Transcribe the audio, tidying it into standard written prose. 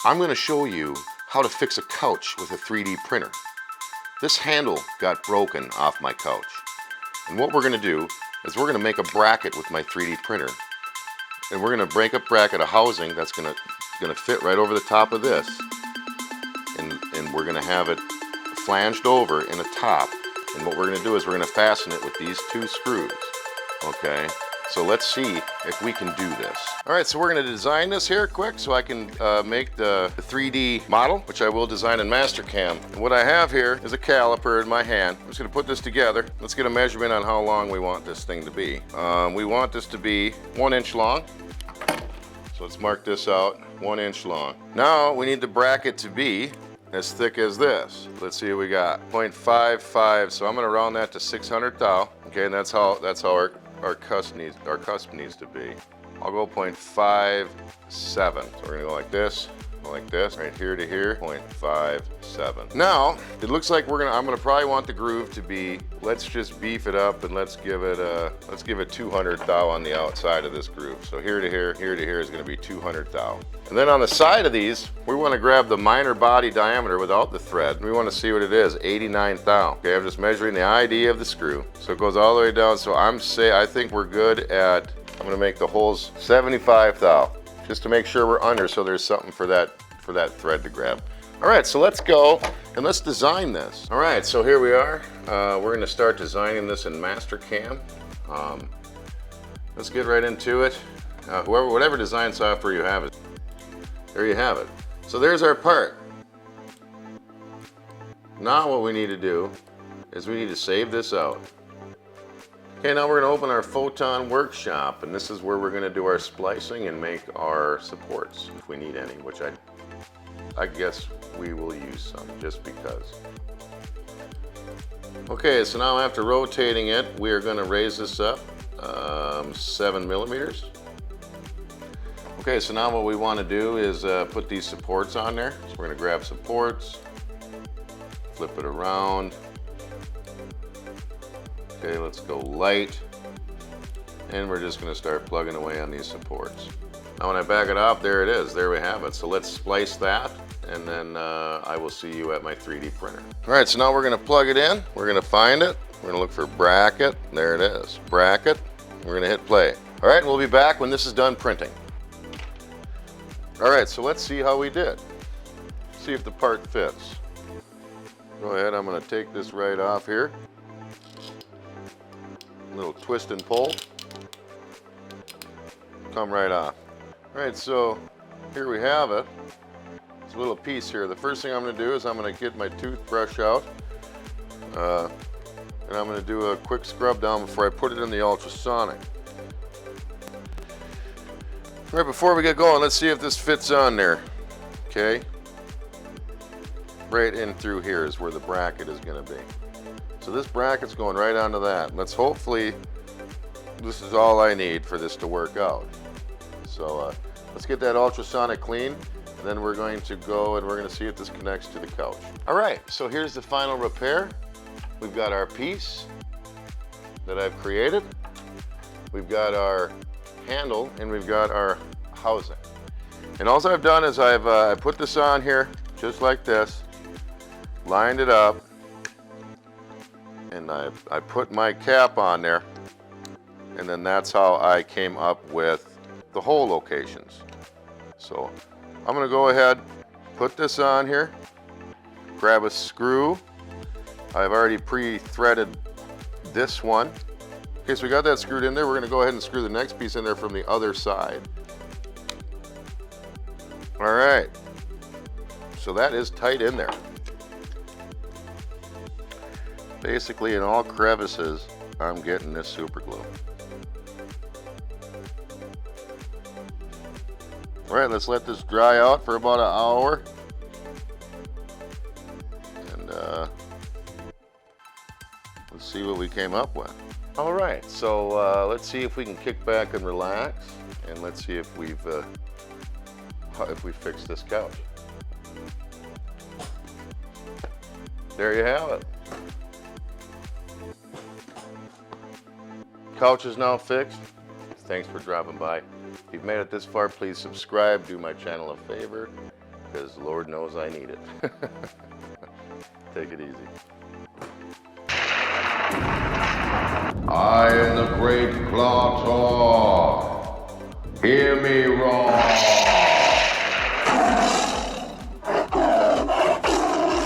I'm going to show you how to fix a couch with a 3D printer. This handle got broken off my couch. And what we're going to do is we're going to make a bracket with my 3D printer. And we're going to break up bracket a housing that's going to fit right over the top of this. And we're going to have it flanged over in the top. And what we're going to do is we're going to fasten it with these two screws. Okay, so let's see if we can do this. All right, so we're going to design this here quick so I can make the 3D model, which I will design in Mastercam. And what I have here is a caliper in my hand. I'm just going to put this together. Let's get a measurement on how long we want this thing to be. We want this to be 1 inch long. So let's mark this out, 1 inch long. Now we need the bracket to be as thick as this. Let's see what we got. 0.55, so I'm going to round that to 600 thou. Okay, and that's how our cusp needs to be. I'll go 0.57. So we're gonna go like this, right here to here, 0.57. Now, it looks like I'm gonna probably want the groove to be, let's just beef it up and let's give it 200 thou on the outside of this groove. So here to here is gonna be 200 thou. And then on the side of these, we wanna grab the minor body diameter without the thread. We wanna see what it is, 89 thou. Okay, I'm just measuring the ID of the screw. So it goes all the way down. So I think we're good at, I'm gonna make the holes 75 thou, just to make sure we're under so there's something for that thread to grab. All right, so let's go and let's design this. All right, so here we are. We're gonna start designing this in Mastercam. Let's get right into it. Whatever design software you have, there you have it. So there's our part. Now what we need to do is we need to save this out. Okay, now we're going to open our Photon Workshop, and this is where we're going to do our splicing and make our supports, if we need any, which I guess we will use some, just because. Okay, so now after rotating it, we are going to raise this up 7 millimeters. Okay, so now what we want to do is put these supports on there. So we're going to grab supports, flip it around. Okay, let's go light, and we're just going to start plugging away on these supports. Now when I back it up, there it is, there we have it. So let's splice that, and then I will see you at my 3D printer. All right, so now we're going to plug it in, we're going to find it, we're going to look for bracket, there it is, bracket, we're going to hit play. All right, we'll be back when this is done printing. All right, so let's see how we did. See if the part fits. Go ahead, I'm going to take this right off here. Little twist and pull, come right off. All right, so here we have it. It's a little piece here. The first thing I'm going to do is I'm going to get my toothbrush out, and I'm going to do a quick scrub down before I put it in the ultrasonic. Right before we get going, let's see if this fits on there. Okay, right in through here is where the bracket is going to be. So this bracket's going right onto that. Hopefully, this is all I need for this to work out. So let's get that ultrasonic clean, and then we're going to go and we're going to see if this connects to the couch. All right, so here's the final repair. We've got our piece that I've created. We've got our handle, and we've got our housing. And all I've done is I put this on here just like this, lined it up, and I put my cap on there, and then that's how I came up with the hole locations. So I'm going to go ahead, put this on here, grab a screw. I've already pre-threaded this one. Okay, so we got that screwed in there. We're going to go ahead and screw the next piece in there from the other side. All right, so that is tight in there. Basically, in all crevices, I'm getting this super glue. All right, let's let this dry out for about an hour. And let's see what we came up with. All right, so let's see if we can kick back and relax, and let's see if we fixed this couch. There you have it. Couch is now fixed. Thanks for dropping by. If you've made it this far, please subscribe. Do my channel a favor. because Lord knows I need it. Take it easy. I am the great Claw Tor. Hear me roar.